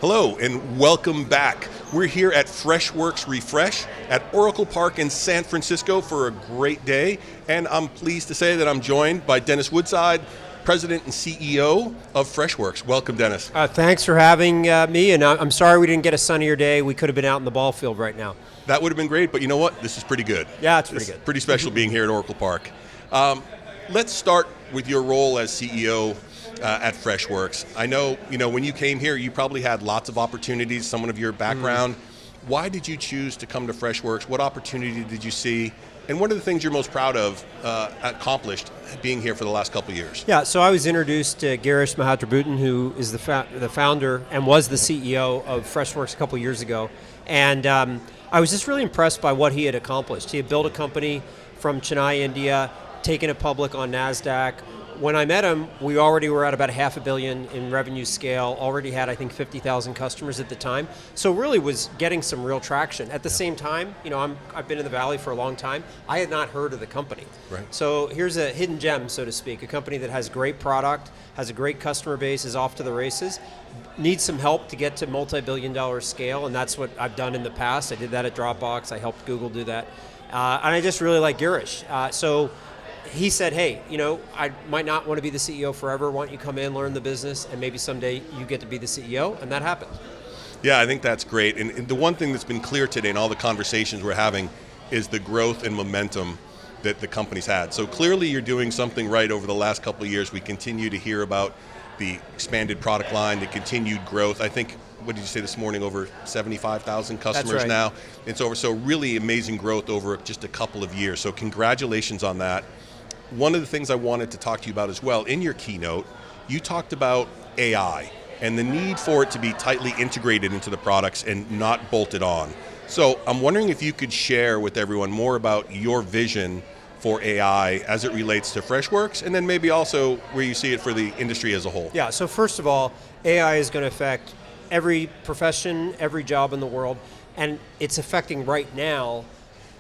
Hello and welcome back. We're here at Freshworks Refresh at Oracle Park in San Francisco for a great day, and I'm pleased to say that I'm joined by Dennis Woodside, President and CEO of Freshworks. Welcome, Dennis. Thanks for having me, and I'm sorry we didn't get a sunnier day. We could have been out in the ball field right now. That would have been great, but you know what? This is pretty good. Yeah, it's pretty good. Pretty special being here at Oracle Park. Let's start with your role as CEO at Freshworks. I know, when you came here, you probably had lots of opportunities, someone of your background. Why did you choose to come to Freshworks? What opportunity did you see? And what are the things you're most proud of accomplished being here for the last couple of years? Yeah, so I was introduced to Girish Mahatrabhutan, who is the founder and was the CEO of Freshworks a couple of years ago. And I was just really impressed by what he had accomplished. He had built a company from Chennai, India, taken it public on NASDAQ. When I met him, we already were at about $500 million in revenue scale, already had, I think, 50,000 customers at the time. So really was getting some real traction. At the same time, I've been in the Valley for a long time. I had not heard of the company. Right. So here's a hidden gem, so to speak, a company that has great product, has a great customer base, is off to the races, needs some help to get to multi-billion-dollar scale, and that's what I've done in the past. I did that at Dropbox. I helped Google do that. And I just really like Girish. So he said, hey, I might not want to be the CEO forever. Why don't you come in, learn the business, and maybe someday you get to be the CEO, and that happened. Yeah, I think that's great. And the one thing that's been clear today in all the conversations we're having is the growth and momentum that the company's had. So clearly you're doing something right over the last couple of years. We continue to hear about the expanded product line, the continued growth. I think, what did you say this morning, over 75,000 customers That's right. now? It's over, so really amazing growth over just a couple of years. So congratulations on that. One of the things I wanted to talk to you about as well, in your keynote, you talked about AI and the need for it to be tightly integrated into the products and not bolted on. So I'm wondering if you could share with everyone more about your vision for AI as it relates to Freshworks, and then maybe also where you see it for the industry as a whole. Yeah, so first of all, AI is going to affect every profession, every job in the world, and it's affecting right now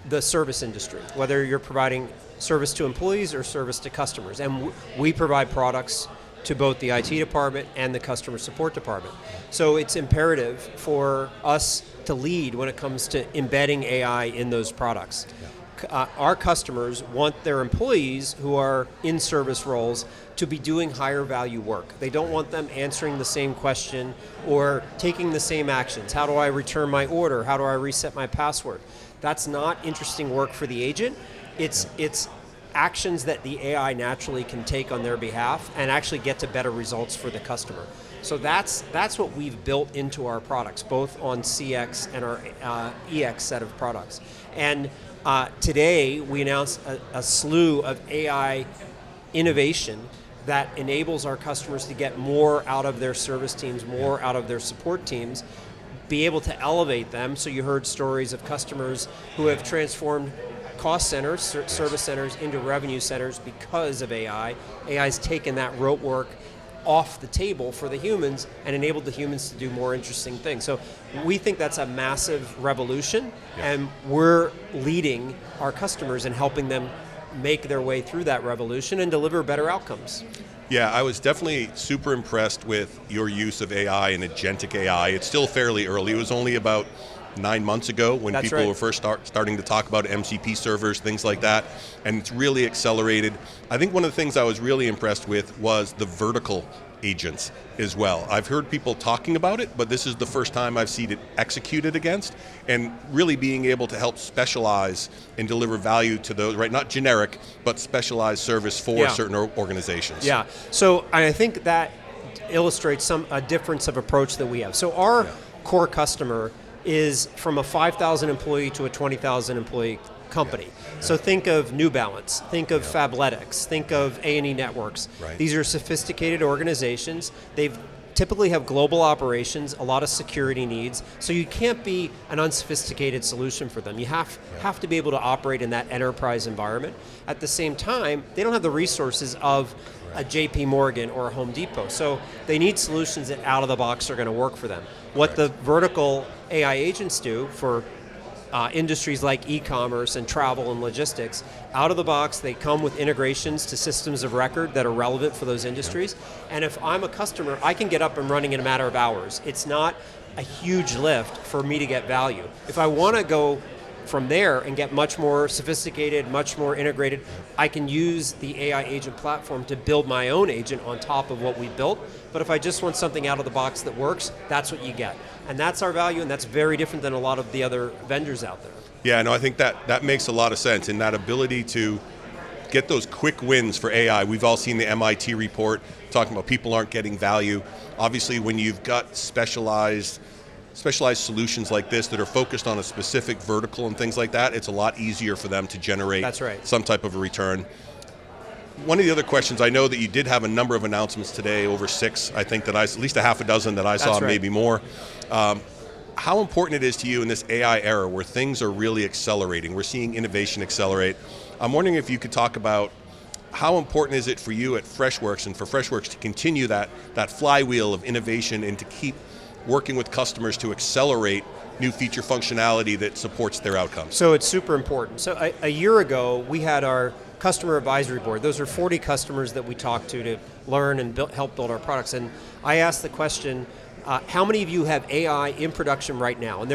the service industry, whether you're providing service to employees or service to customers. And we provide products to both the IT department and the customer support department. So it's imperative for us to lead when it comes to embedding AI in those products. Yeah. Our customers want their employees who are in service roles to be doing higher value work. They don't want them answering the same question or taking the same actions. How do I return my order? How do I reset my password? That's not interesting work for the agent. It's actions that the AI naturally can take on their behalf and actually get to better results for the customer. So that's what we've built into our products, both on CX and our EX set of products. And today we announced a slew of AI innovation that enables our customers to get more out of their service teams, more out of their support teams, be able to elevate them. So you heard stories of customers who have transformed cost centers, service centers, into revenue centers because of AI. AI's taken that rote work off the table for the humans and enabled the humans to do more interesting things. So we think that's a massive revolution, and we're leading our customers and helping them make their way through that revolution and deliver better outcomes. Yeah, I was definitely super impressed with your use of AI and agentic AI. It's still fairly early. It was only about 9 months ago when That's people right. were first starting to talk about MCP servers, things like that, and it's really accelerated. I think one of the things I was really impressed with was the vertical agents as well. I've heard people talking about it, but this is the first time I've seen it executed against, and really being able to help specialize and deliver value to those, right? Not generic, but specialized service for certain organizations. Yeah, so I think that illustrates a difference of approach that we have. So our core customer is from a 5,000 employee to a 20,000 employee company. So think of New Balance, think of Fabletics, think of A&E Networks. Right. These are sophisticated organizations. They typically have global operations, a lot of security needs, so you can't be an unsophisticated solution for them. You have to be able to operate in that enterprise environment. At the same time, they don't have the resources of a JP Morgan or a Home Depot, so they need solutions that out of the box are going to work for them. What the vertical AI agents do for industries like e-commerce and travel and logistics. Out of the box, they come with integrations to systems of record that are relevant for those industries. And if I'm a customer, I can get up and running in a matter of hours. It's not a huge lift for me to get value. If I want to go from there and get much more sophisticated, much more integrated, I can use the AI agent platform to build my own agent on top of what we built. But if I just want something out of the box that works, that's what you get. And that's our value, and that's very different than a lot of the other vendors out there. Yeah, no, I think that makes a lot of sense, and that ability to get those quick wins for AI. We've all seen the MIT report talking about people aren't getting value. Obviously, when you've got specialized solutions like this that are focused on a specific vertical and things like that, it's a lot easier for them to generate some type of a return. One of the other questions, I know that you did have a number of announcements today, over 6, I think that at least a half a dozen that I saw, maybe more. How important it is to you in this AI era where things are really accelerating, we're seeing innovation accelerate. I'm wondering if you could talk about how important is it for you at Freshworks and for Freshworks to continue that flywheel of innovation and to keep working with customers to accelerate new feature functionality that supports their outcomes? So it's super important. So a year ago, we had our customer advisory board. Those are 40 customers that we talked to learn and help build our products. And I asked the question, how many of you have AI in production right now? And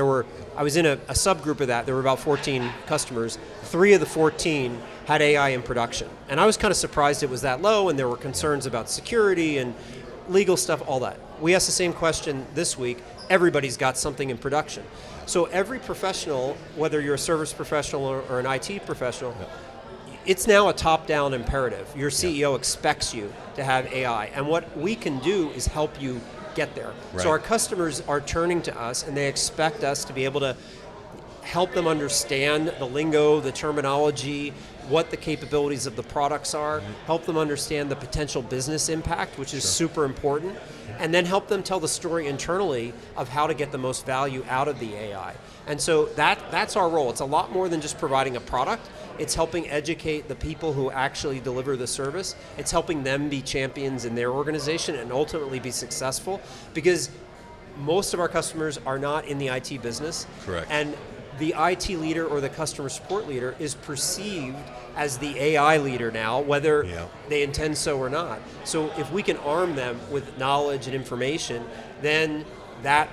I was in a subgroup of that. There were about 14 customers. 3 of the 14 had AI in production. And I was kind of surprised it was that low, and there were concerns about security and legal stuff, all that. We asked the same question this week. Everybody's got something in production. So every professional, whether you're a service professional or an IT professional, it's now a top-down imperative. Your CEO expects you to have AI. And what we can do is help you get there. Right. So our customers are turning to us, and they expect us to be able to help them understand the lingo, the terminology, what the capabilities of the products are, help them understand the potential business impact, which is super important, and then help them tell the story internally of how to get the most value out of the AI. And so that's our role. It's a lot more than just providing a product. It's helping educate the people who actually deliver the service. It's helping them be champions in their organization and ultimately be successful, because most of our customers are not in the IT business. Correct. And the IT leader or the customer support leader is perceived as the AI leader now, whether they intend so or not. So if we can arm them with knowledge and information, then that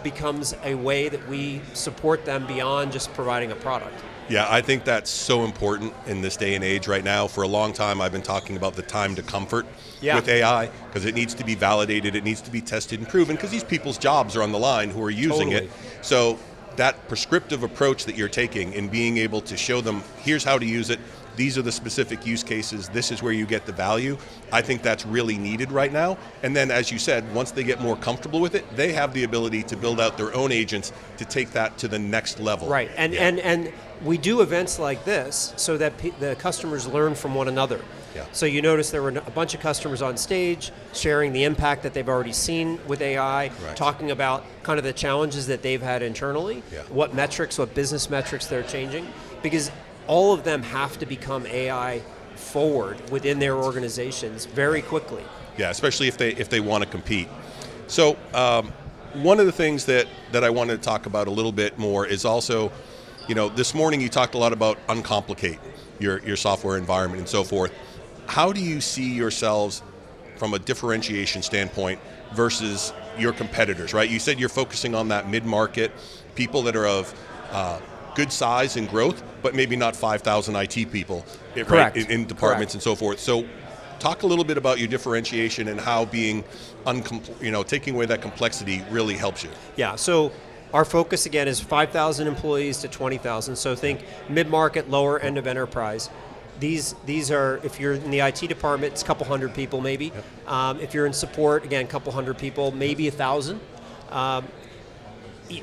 becomes a way that we support them beyond just providing a product. Yeah, I think that's so important in this day and age right now. For a long time, I've been talking about the time to comfort with AI, because it needs to be validated, it needs to be tested and proven, because these people's jobs are on the line who are using it. So that prescriptive approach that you're taking and being able to show them, here's how to use it, these are the specific use cases, this is where you get the value, I think that's really needed right now. And then, as you said, once they get more comfortable with it, they have the ability to build out their own agents to take that to the next level. Right, and we do events like this so that the customers learn from one another. Yeah. So you notice there were a bunch of customers on stage sharing the impact that they've already seen with AI, talking about kind of the challenges that they've had internally, what business metrics they're changing, because all of them have to become AI forward within their organizations very quickly. Yeah, especially if they want to compete. So one of the things that I wanted to talk about a little bit more is also, this morning you talked a lot about uncomplicate your software environment and so forth. How do you see yourselves from a differentiation standpoint versus your competitors, right? You said you're focusing on that mid-market, people that are of good size and growth, but maybe not 5,000 IT people, right, in departments and so forth. So talk a little bit about your differentiation and how being, taking away that complexity really helps you. Yeah, so our focus again is 5,000 employees to 20,000. So think mid-market, lower end of enterprise. These are, if you're in the IT department, it's a couple hundred people maybe. If you're in support, again, a couple hundred people, maybe 1,000.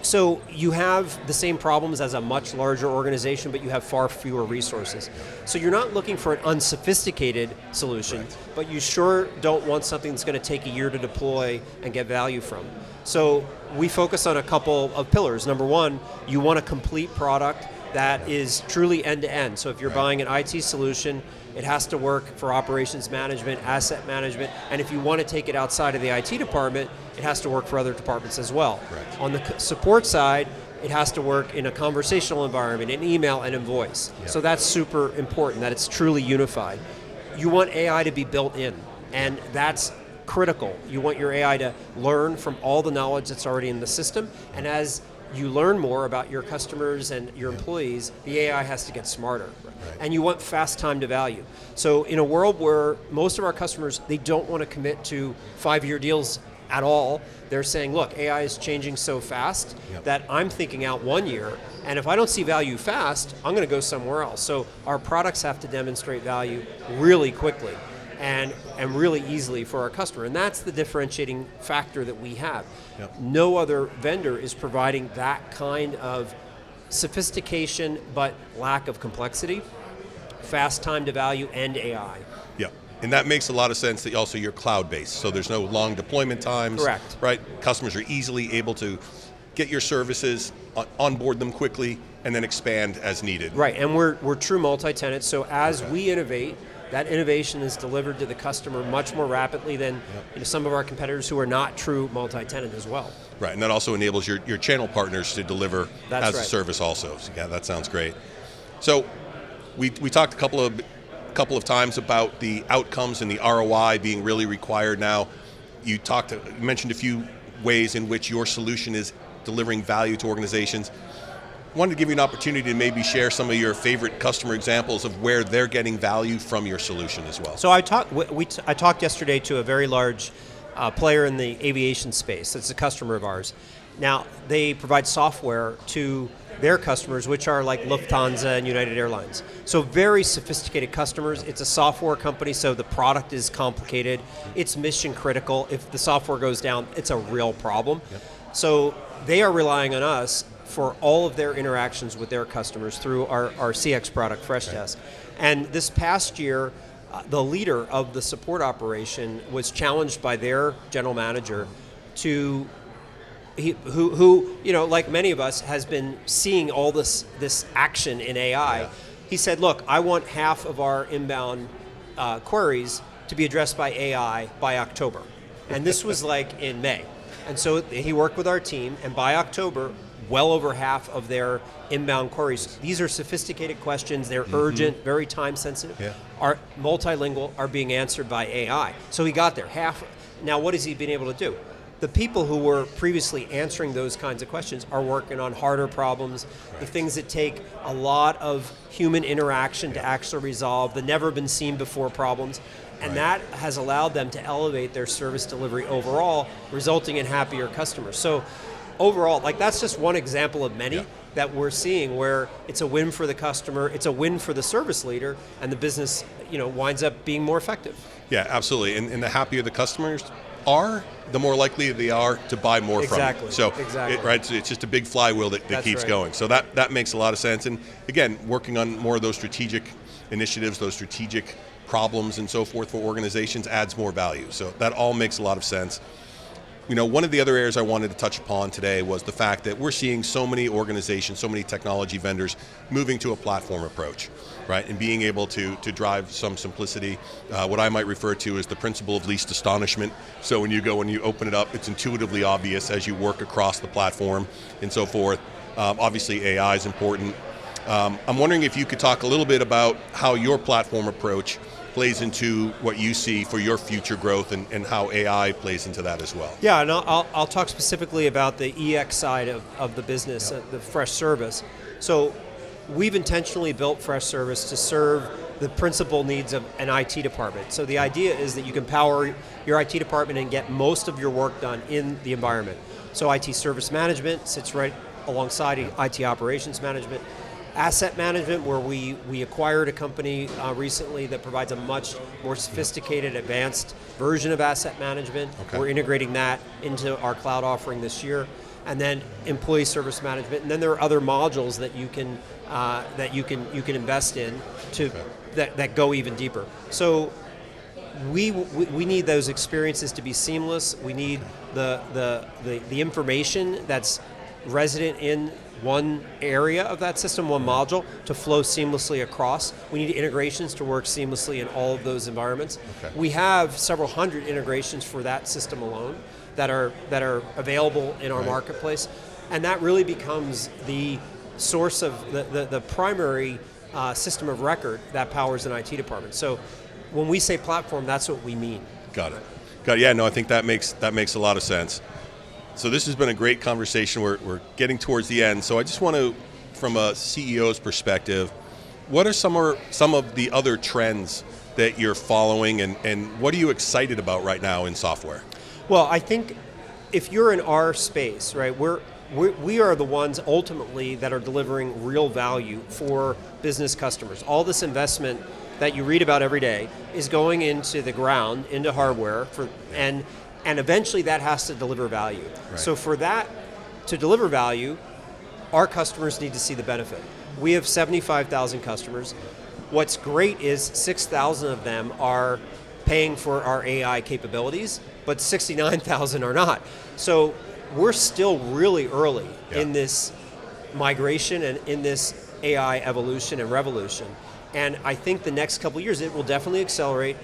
So you have the same problems as a much larger organization, but you have far fewer resources. So you're not looking for an unsophisticated solution, but you sure don't want something that's going to take a year to deploy and get value from. So we focus on a couple of pillars. Number one, you want a complete product that is truly end-to-end. So if you're buying an IT solution, it has to work for operations management, asset management, and if you want to take it outside of the IT department, it has to work for other departments as well. On the support side, it has to work in a conversational environment, in email and in voice. Yeah. So that's super important, that it's truly unified. You want AI to be built in, and that's critical. You want your AI to learn from all the knowledge that's already in the system, and as you learn more about your customers and your employees, the AI has to get smarter. Right. And you want fast time to value. So in a world where most of our customers, they don't want to commit to 5-year deals at all, they're saying, look, AI is changing so fast that I'm thinking out 1 year, and if I don't see value fast, I'm going to go somewhere else. So our products have to demonstrate value really quickly and really easily for our customer, and that's the differentiating factor that we have. No other vendor is providing that kind of sophistication but lack of complexity, fast time to value, and AI. Yeah, and that makes a lot of sense that also you're cloud-based, so there's no long deployment times. Correct. Right? Customers are easily able to get your services, onboard them quickly, and then expand as needed. Right, and we're true multi-tenant, so as we innovate, that innovation is delivered to the customer much more rapidly than some of our competitors who are not true multi-tenant as well. Right, and that also enables your channel partners to deliver That's as a right. service also. So, yeah, that sounds great. So we talked a couple of times about the outcomes and the ROI being really required now. You mentioned a few ways in which your solution is delivering value to organizations. Wanted to give you an opportunity to maybe share some of your favorite customer examples of where they're getting value from your solution as well. So I talked yesterday to a very large player in the aviation space. It's a customer of ours. Now, they provide software to their customers, which are like Lufthansa and United Airlines. So very sophisticated customers. It's a software company, so the product is complicated. It's mission critical. If the software goes down, it's a real problem. So they are relying on us for all of their interactions with their customers through our CX product, Freshdesk. And this past year, the leader of the support operation was challenged by their general manager who like many of us, has been seeing all this action in AI. Yeah. He said, look, I want half of our inbound queries to be addressed by AI by October. And this was like in May. And so he worked with our team, and by October, well over half of their inbound queries, these are sophisticated questions, they're urgent, very time sensitive, are multilingual, are being answered by AI. So he got there, half. Now what has he been able to do? The people who were previously answering those kinds of questions are working on harder problems, the things that take a lot of human interaction to actually resolve, the never been seen before problems. And that has allowed them to elevate their service delivery overall, resulting in happier customers. So overall, like that's just one example of many that we're seeing where it's a win for the customer, it's a win for the service leader, and the business winds up being more effective. Yeah, absolutely. And the happier the customers are, the more likely they are to buy more from you. So it's just a big flywheel that keeps going. So that makes a lot of sense. And again, working on more of those strategic initiatives, those strategic problems and so forth for organizations adds more value. So that all makes a lot of sense. One of the other areas I wanted to touch upon today was the fact that we're seeing so many organizations, so many technology vendors moving to a platform approach, right? And being able to drive some simplicity, what I might refer to as the principle of least astonishment. So when you open it up, it's intuitively obvious as you work across the platform and so forth. Obviously AI is important. I'm wondering if you could talk a little bit about how your platform approach plays into what you see for your future growth and how AI plays into that as well. Yeah, and I'll talk specifically about the EX side of the business, the Freshservice. So we've intentionally built Freshservice to serve the principal needs of an IT department. So the idea is that you can power your IT department and get most of your work done in the environment. So IT service management sits right alongside IT operations management. Asset management, where we acquired a company recently that provides a much more sophisticated, advanced version of asset management. Okay. We're integrating that into our cloud offering this year. And then employee service management, and then there are other modules that you can invest in that go even deeper. So we need those experiences to be seamless. We need the information that's resident in one area of that system, one module, to flow seamlessly across. We need integrations to work seamlessly in all of those environments. Okay. We have several hundred integrations for that system alone that are available in our marketplace. And that really becomes the source of the primary system of record that powers an IT department. So when we say platform, that's what we mean. Got it. Yeah, no, I think that makes a lot of sense. So this has been a great conversation. We're getting towards the end. So I just want to, from a CEO's perspective, what are some of the other trends that you're following, and what are you excited about right now in software? Well, I think if you're in our space, right, we are the ones ultimately that are delivering real value for business customers. All this investment that you read about every day is going into the ground, into hardware, and eventually that has to deliver value. Right. So for that to deliver value, our customers need to see the benefit. We have 75,000 customers. What's great is 6,000 of them are paying for our AI capabilities, but 69,000 are not. So we're still really early in this migration and in this AI evolution and revolution. And I think the next couple of years it will definitely accelerate,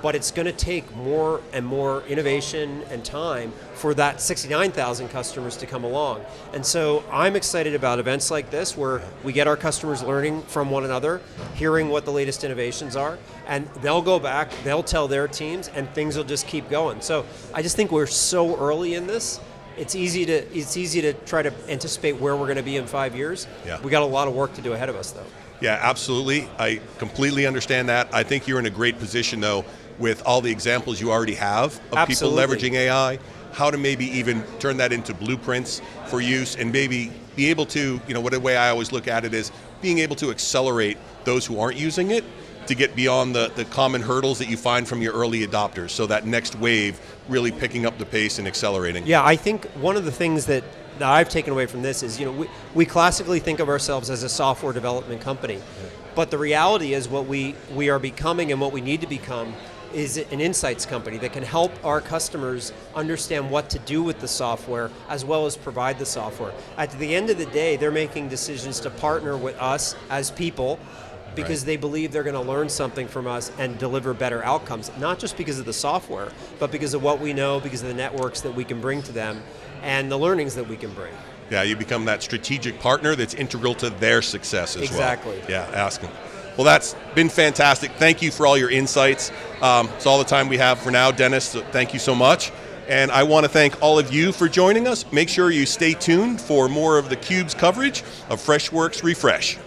but it's going to take more and more innovation and time for that 69,000 customers to come along. And so I'm excited about events like this where we get our customers learning from one another, hearing what the latest innovations are, and they'll go back, they'll tell their teams, and things will just keep going. So I just think we're so early in this. It's easy to try to anticipate where we're going to be in 5 years. Yeah. We got a lot of work to do ahead of us, though. Yeah, absolutely. I completely understand that. I think you're in a great position, though, with all the examples you already have of people leveraging AI, how to maybe even turn that into blueprints for use, and maybe be able to, what the way I always look at it is being able to accelerate those who aren't using it to get beyond the common hurdles that you find from your early adopters, so that next wave really picking up the pace and accelerating. Yeah, I think one of the things that I've taken away from this is, we classically think of ourselves as a software development company, but the reality is what we are becoming and what we need to become is an insights company that can help our customers understand what to do with the software as well as provide the software. At the end of the day, they're making decisions to partner with us as people because they believe they're going to learn something from us and deliver better outcomes, not just because of the software, but because of what we know, because of the networks that we can bring to them, and the learnings that we can bring. Yeah, you become that strategic partner that's integral to their success as well. Exactly. Yeah, ask them. Well, that's been fantastic. Thank you for all your insights. It's all the time we have for now, Dennis, so thank you so much. And I want to thank all of you for joining us. Make sure you stay tuned for more of theCUBE's coverage of Freshworks Refresh.